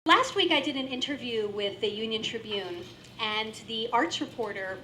Last week I did an interview with the Union Tribune, and the arts reporter,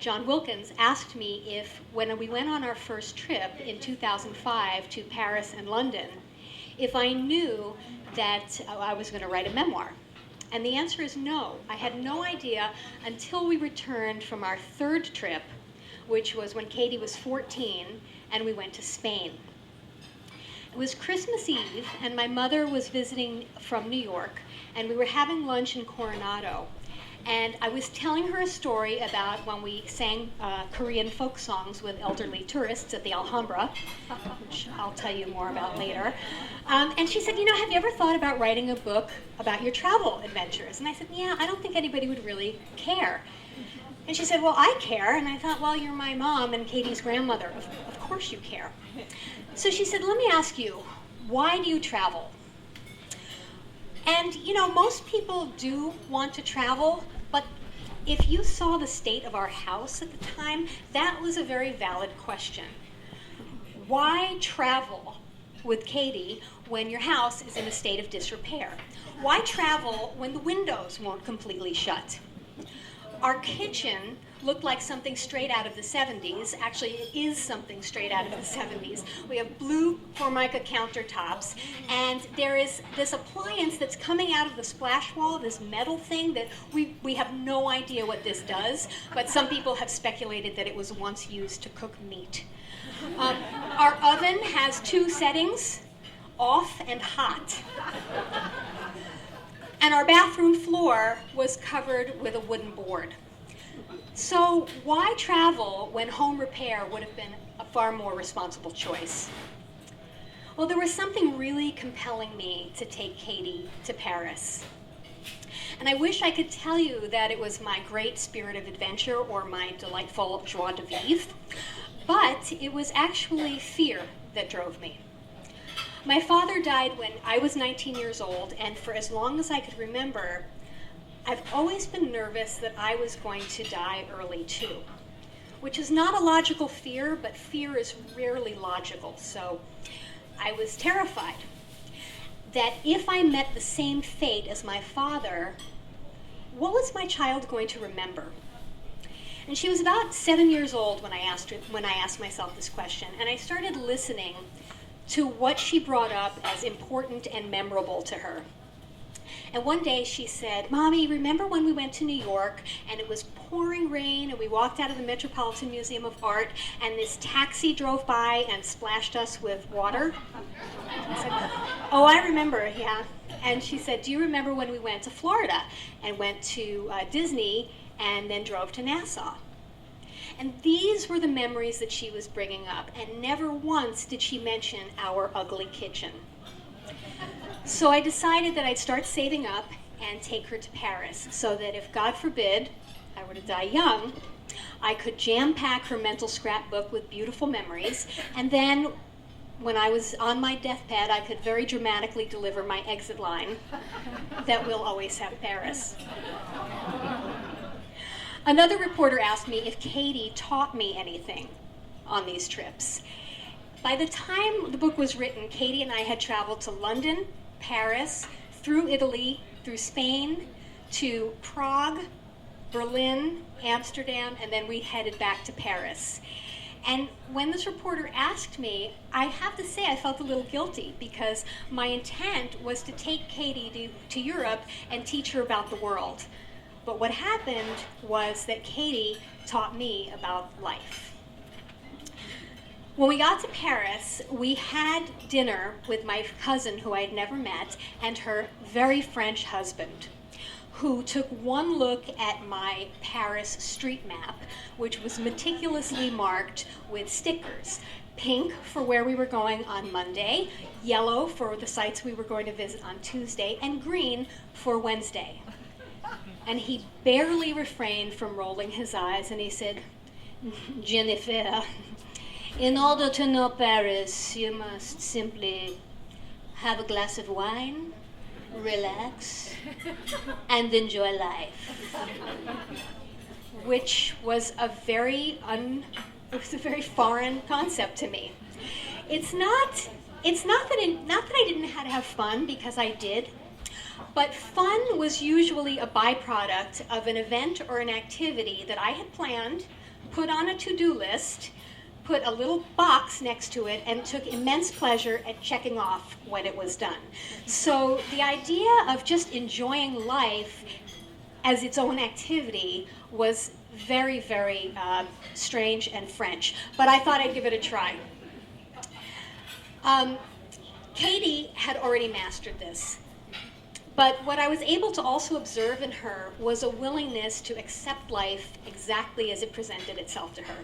John Wilkins, asked me if, when we went on our first trip in 2005 to Paris and London, if I knew that I was going to write a memoir. And the answer is no. I had no idea until we returned from our third trip, which was when Katie was 14, and we went to Spain. It was Christmas Eve, and my mother was visiting from New York, and we were having lunch in Coronado. And I was telling her a story about when we sang Korean folk songs with elderly tourists at the Alhambra, which I'll tell you more about later. And she said, have you ever thought about writing a book about your travel adventures? And I said, yeah, I don't think anybody would really care. And she said, well, I care. And I thought, well, you're my mom and Katie's grandmother. Of course you care. So she said, let me ask you, why do you travel? And, most people do want to travel, but if you saw the state of our house at the time, that was a very valid question. Why travel with Katie when your house is in a state of disrepair? Why travel when the windows won't completely shut? Our kitchen looked like something straight out of the 70s. Actually, it is something straight out of the 70s. We have blue Formica countertops, and there is this appliance that's coming out of the splash wall, this metal thing that we have no idea what this does, but some people have speculated that it was once used to cook meat. Our oven has two settings, off and hot. And our bathroom floor was covered with a wooden board. So why travel when home repair would have been a far more responsible choice? Well, there was something really compelling me to take Katie to Paris. And I wish I could tell you that it was my great spirit of adventure or my delightful joie de vivre, but it was actually fear that drove me. My father died when I was 19 years old, and for as long as I could remember, I've always been nervous that I was going to die early too, which is not a logical fear, but fear is rarely logical. So I was terrified that if I met the same fate as my father, what was my child going to remember? And she was about 7 years old when I asked myself this question, and I started listening to what she brought up as important and memorable to her. And one day she said, Mommy, remember when we went to New York and it was pouring rain and we walked out of the Metropolitan Museum of Art and this taxi drove by and splashed us with water? I said, oh, I remember, yeah. And she said, do you remember when we went to Florida and went to Disney and then drove to Nassau? And these were the memories that she was bringing up, and never once did she mention our ugly kitchen. So I decided that I'd start saving up and take her to Paris so that if, God forbid, I were to die young, I could jam-pack her mental scrapbook with beautiful memories, and then when I was on my deathbed, I could very dramatically deliver my exit line that we'll always have Paris. Another reporter asked me if Katie taught me anything on these trips. By the time the book was written, Katie and I had traveled to London, Paris, through Italy, through Spain, to Prague, Berlin, Amsterdam, and then we headed back to Paris. And when this reporter asked me, I have to say I felt a little guilty because my intent was to take Katie to Europe and teach her about the world. But what happened was that Katie taught me about life. When we got to Paris, we had dinner with my cousin who I had never met and her very French husband, who took one look at my Paris street map, which was meticulously marked with stickers. Pink for where we were going on Monday, yellow for the sites we were going to visit on Tuesday, and green for Wednesday. And he barely refrained from rolling his eyes, and he said, Jennifer, in order to know Paris, you must simply have a glass of wine, relax, and enjoy life. Which was a very foreign concept to me. It's not that I didn't know how to have fun, because I did. But fun was usually a byproduct of an event or an activity that I had planned, put on a to-do list, put a little box next to it, and took immense pleasure at checking off when it was done. So the idea of just enjoying life as its own activity was very, very strange and French, but I thought I'd give it a try. Katie had already mastered this, but what I was able to also observe in her was a willingness to accept life exactly as it presented itself to her.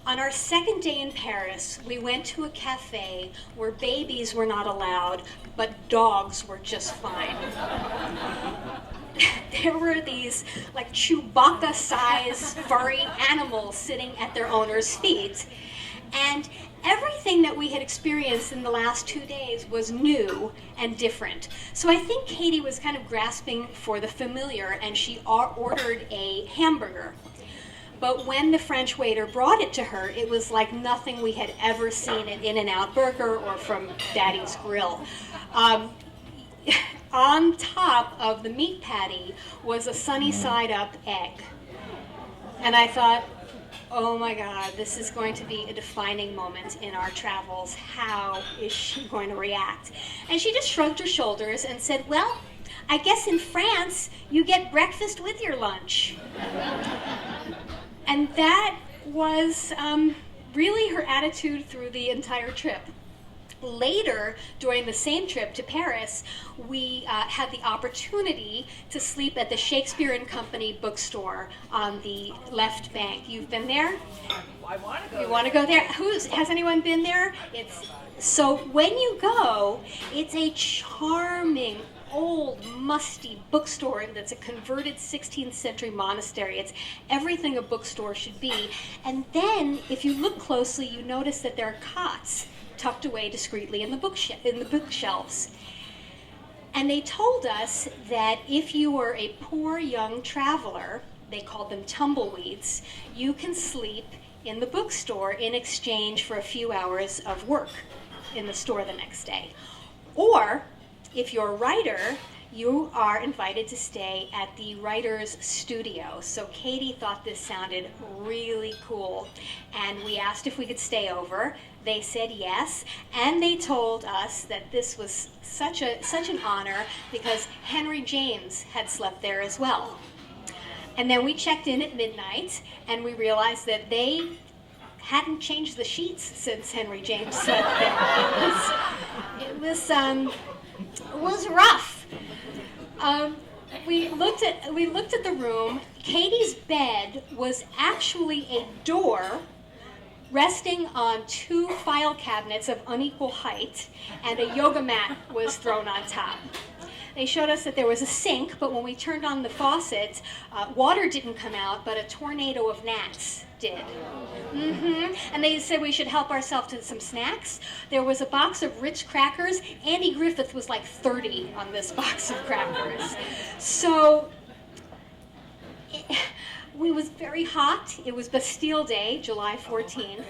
On our second day in Paris, we went to a cafe where babies were not allowed, but dogs were just fine. There were these like Chewbacca-sized furry animals sitting at their owner's feet. And everything that we had experienced in the last 2 days was new and different. So I think Katie was kind of grasping for the familiar, and she ordered a hamburger. But when the French waiter brought it to her, it was like nothing we had ever seen at In-N-Out Burger or from Daddy's Grill. On top of the meat patty was a sunny side up egg. And I thought, oh my God, this is going to be a defining moment in our travels. How is she going to react? And she just shrugged her shoulders and said, well, I guess in France, you get breakfast with your lunch. And that was really her attitude through the entire trip. Later, during the same trip to Paris, we had the opportunity to sleep at the Shakespeare and Company bookstore on the left bank. You've been there? I want to go. You want to go there? Has anyone been there? So when you go, it's a charming, old, musty bookstore that's a converted 16th century monastery. It's everything a bookstore should be. And then, if you look closely, you notice that there are cots tucked away discreetly in the bookshelves. And they told us that if you were a poor young traveler, they called them tumbleweeds, you can sleep in the bookstore in exchange for a few hours of work in the store the next day. Or, if you're a writer, you are invited to stay at the writer's studio. So Katie thought this sounded really cool, and we asked if we could stay over. They said yes, and they told us that this was such an honor because Henry James had slept there as well. And then we checked in at midnight, and we realized that they hadn't changed the sheets since Henry James slept there. It was rough. We looked at the room. Katie's bed was actually a door resting on 2 file cabinets of unequal height, and a yoga mat was thrown on top. They showed us that there was a sink, but when we turned on the faucet, water didn't come out, but a tornado of gnats did. And they said we should help ourselves to some snacks. There was a box of Ritz crackers. Andy Griffith was like 30 on this box of crackers. So it was very hot. It was Bastille Day, July 14th.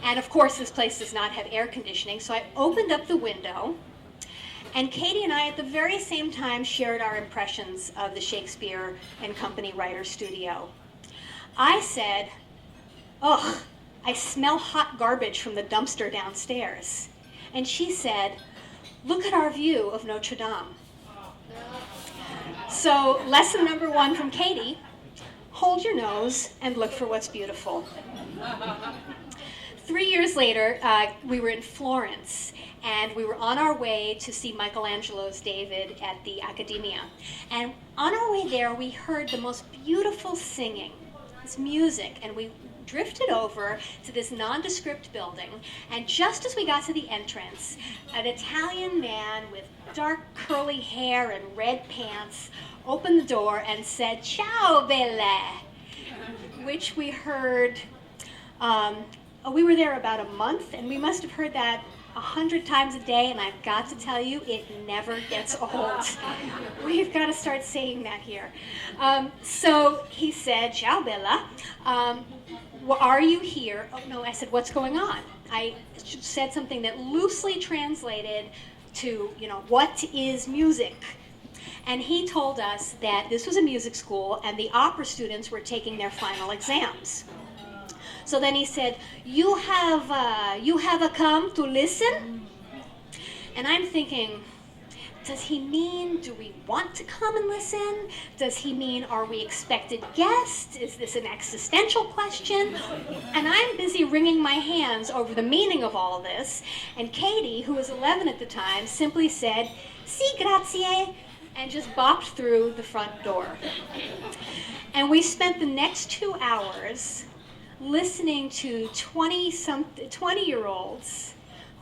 And of course, this place does not have air conditioning. So I opened up the window, and Katie and I, at the very same time, shared our impressions of the Shakespeare and Company Writer's Studio. I said, "Ugh, I smell hot garbage from the dumpster downstairs." And she said, "Look at our view of Notre Dame." So lesson number 1 from Katie: hold your nose and look for what's beautiful. 3 years later, we were in Florence, and we were on our way to see Michelangelo's David at the Accademia. And on our way there, we heard the most beautiful singing, this music, and we drifted over to this nondescript building, and just as we got to the entrance, an Italian man with dark curly hair and red pants opened the door and said, "Ciao, bella," which we heard, we were there about a month, and we must have heard that 100 times a day, and I've got to tell you, it never gets old. We've got to start saying that here. So he said, "Ciao, bella. Are you here?" Oh, no, I said, "What's going on?" I said something that loosely translated to, what is music? And he told us that this was a music school and the opera students were taking their final exams. So then he said, you have come to listen? And I'm thinking, does he mean, do we want to come and listen? Does he mean, are we expected guests? Is this an existential question? And I'm busy wringing my hands over the meaning of all this. And Katie, who was 11 at the time, simply said, "Si, grazie," and just bopped through the front door. And we spent the next 2 hours listening to 20-year-olds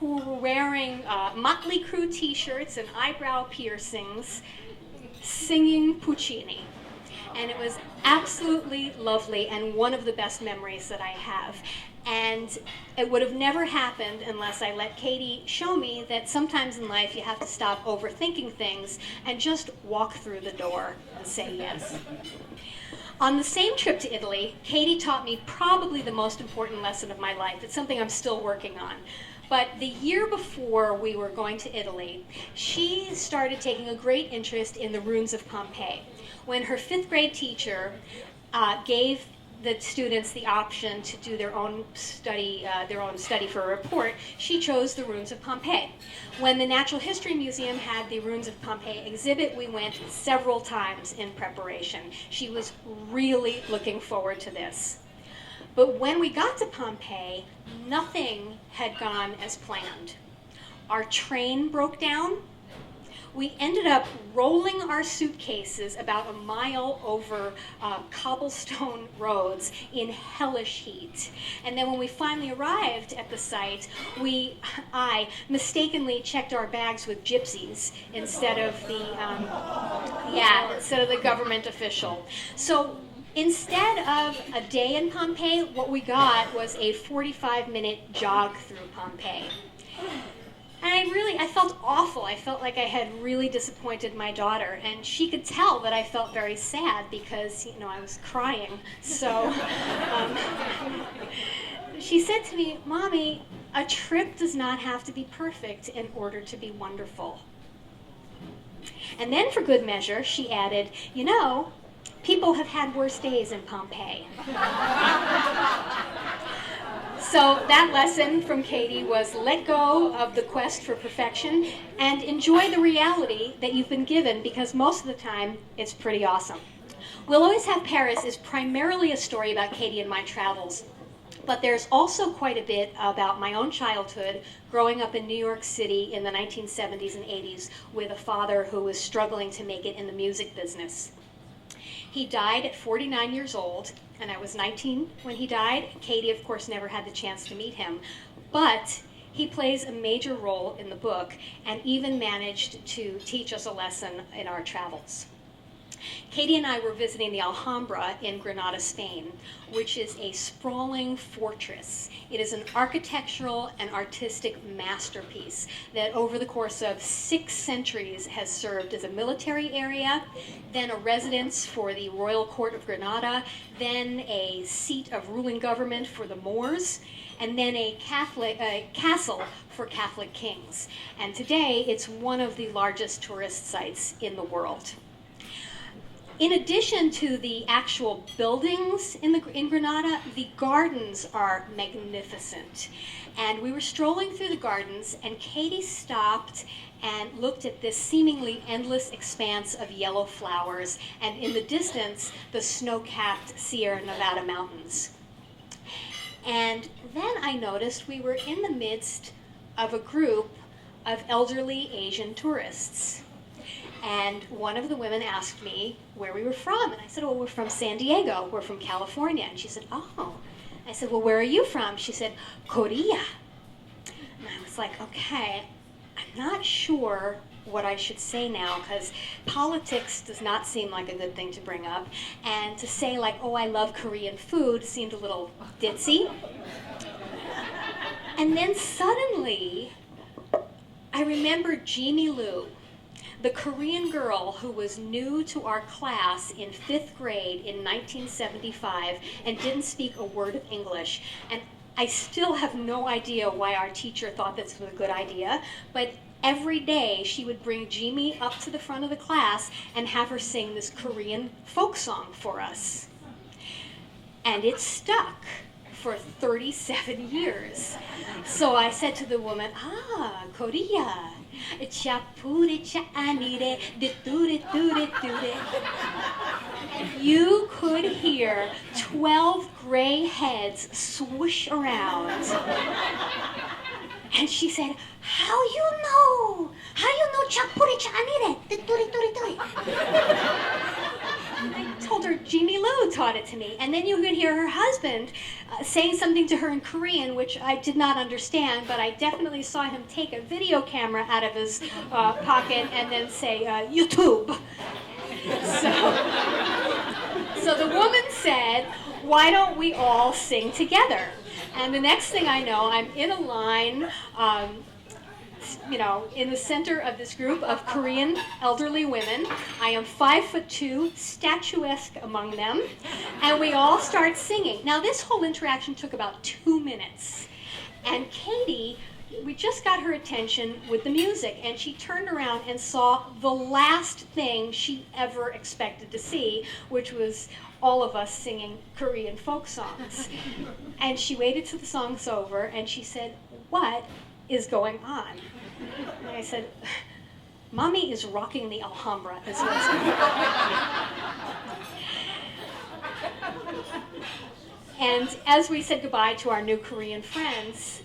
who were wearing Motley Crue t-shirts and eyebrow piercings, singing Puccini. And it was absolutely lovely and one of the best memories that I have. And it would have never happened unless I let Katie show me that sometimes in life you have to stop overthinking things and just walk through the door and say yes. On the same trip to Italy, Katie taught me probably the most important lesson of my life. It's something I'm still working on. But the year before we were going to Italy, she started taking a great interest in the ruins of Pompeii. When her 5th grade teacher gave the students the option to do their own study for a report, she chose the ruins of Pompeii. When the Natural History Museum had the ruins of Pompeii exhibit, we went several times in preparation. She was really looking forward to this. But when we got to Pompeii, nothing had gone as planned. Our train broke down. We ended up rolling our suitcases about a mile over cobblestone roads in hellish heat. And then when we finally arrived at the site, I mistakenly checked our bags with gypsies instead of the government official. So instead of a day in Pompeii, what we got was a 45-minute jog through Pompeii. And I felt awful. I felt like I had really disappointed my daughter, and she could tell that I felt very sad because, I was crying. So she said to me, "Mommy, a trip does not have to be perfect in order to be wonderful." And then for good measure, she added, people have had worse days in Pompeii. So that lesson from Katie was let go of the quest for perfection and enjoy the reality that you've been given, because most of the time it's pretty awesome. We'll Always Have Paris is primarily a story about Katie and my travels, but there's also quite a bit about my own childhood growing up in New York City in the 1970s and 80s with a father who was struggling to make it in the music business. He died at 49 years old, and I was 19 when he died. Katie, of course, never had the chance to meet him, but he plays a major role in the book and even managed to teach us a lesson in our travels. Katie and I were visiting the Alhambra in Granada, Spain, which is a sprawling fortress. It is an architectural and artistic masterpiece that over the course of 6 centuries has served as a military area, then a residence for the Royal Court of Granada, then a seat of ruling government for the Moors, and then a castle for Catholic kings. And today it's one of the largest tourist sites in the world. In addition to the actual buildings in Granada, the gardens are magnificent. And we were strolling through the gardens, and Katie stopped and looked at this seemingly endless expanse of yellow flowers, and in the distance, the snow-capped Sierra Nevada mountains. And then I noticed we were in the midst of a group of elderly Asian tourists. And one of the women asked me where we were from. And I said, "Well, we're from San Diego. We're from California." And she said, "Oh." I said, "Well, where are you from?" She said, "Korea." And I was like, okay, I'm not sure what I should say now, because politics does not seem like a good thing to bring up. And to say like, "Oh, I love Korean food," seemed a little ditzy. And then suddenly, I remembered Jimmy Lou, the Korean girl who was new to our class in 5th grade in 1975 and didn't speak a word of English. And I still have no idea why our teacher thought this was a good idea, but every day she would bring Jimmy up to the front of the class and have her sing this Korean folk song for us. And it stuck for 37 years. So I said to the woman, Korea. You could hear 12 gray heads swoosh around. And she said, how you know? How you know chapuri chanire? I told her Jimmy Lou taught it to me. And then you could hear her husband saying something to her in Korean, which I did not understand, but I definitely saw him take a video camera out of his pocket and then say, YouTube. So the woman said, why don't we all sing together? And the next thing I know, I'm in a line, in the center of this group of Korean elderly women. I am 5'2", statuesque among them, and we all start singing. Now, this whole interaction took about 2 minutes, and Katie, we just got her attention with the music, and she turned around and saw the last thing she ever expected to see, which was all of us singing Korean folk songs. And she waited till the song's over, and she said, what is going on? And I said, Mommy is rocking the Alhambra. Is what's going on. And as we said goodbye to our new Korean friends,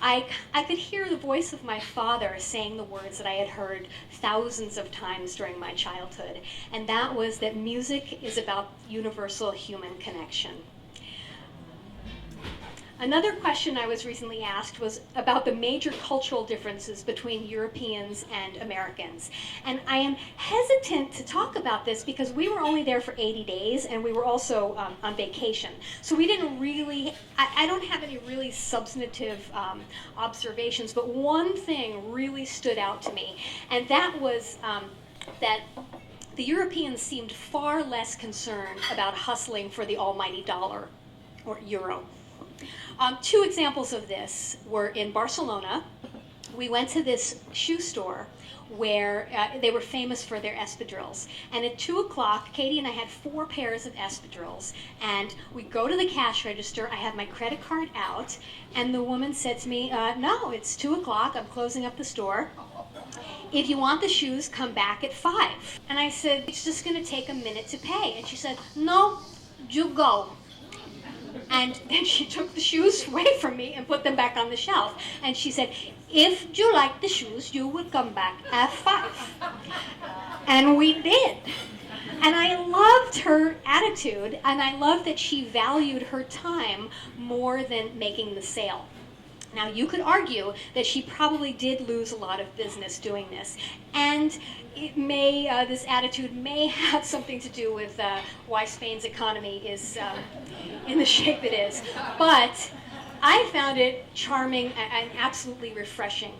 I could hear the voice of my father saying the words that I had heard thousands of times during my childhood, and that was that music is about universal human connection. Another question I was recently asked was about the major cultural differences between Europeans and Americans. And I am hesitant to talk about this because we were only there for 80 days and we were also on vacation. So we didn't really, I don't have any really substantive observations, but one thing really stood out to me, and that was that the Europeans seemed far less concerned about hustling for the almighty dollar or euro. 2 examples of this were in Barcelona. We went to this shoe store where they were famous for their espadrilles. And at 2 o'clock, Katie and I had 4 pairs of espadrilles. And we go to the cash register. I have my credit card out. And the woman said to me, no, it's 2 o'clock. I'm closing up the store. If you want the shoes, come back at 5. And I said, it's just going to take a minute to pay. And she said, no, you go. And then she took the shoes away from me and put them back on the shelf. And she said, if you like the shoes, you will come back at 5. And we did. And I loved her attitude, and I loved that she valued her time more than making the sale. Now, you could argue that she probably did lose a lot of business doing this. And it may, this attitude may have something to do with why Spain's economy is in the shape it is. But I found it charming and absolutely refreshing.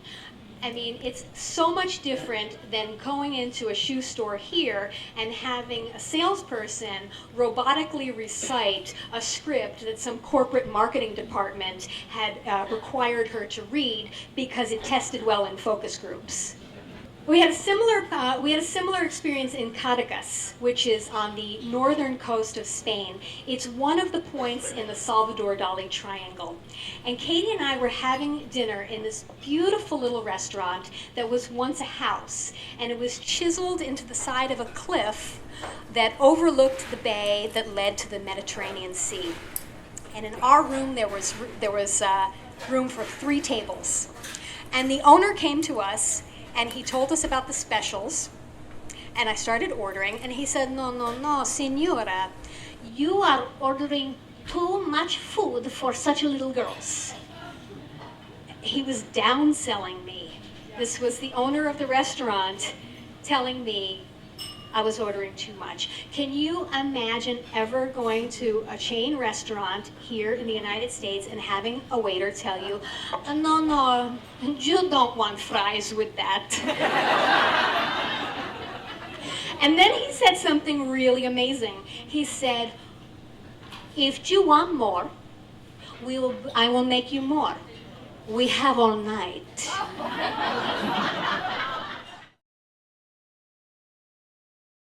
I mean, it's so much different than going into a shoe store here and having a salesperson robotically recite a script that some corporate marketing department had required her to read because it tested well in focus groups. We had a similar experience in Caracas, which is on the northern coast of Spain. It's one of the points in the Salvador Dali Triangle. And Katie and I were having dinner in this beautiful little restaurant that was once a house, and it was chiseled into the side of a cliff that overlooked the bay that led to the Mediterranean Sea. And in our room there was room for 3 tables. And the owner came to us and he told us about the specials, and I started ordering, and he said, no, senora, you are ordering too much food for such little girls. He was downselling me. This was the owner of the restaurant telling me I was ordering too much. Can you imagine ever going to a chain restaurant here in the United States and having a waiter tell you, no, you don't want fries with that. And then he said something really amazing. He said, if you want more, I will make you more. We have all night.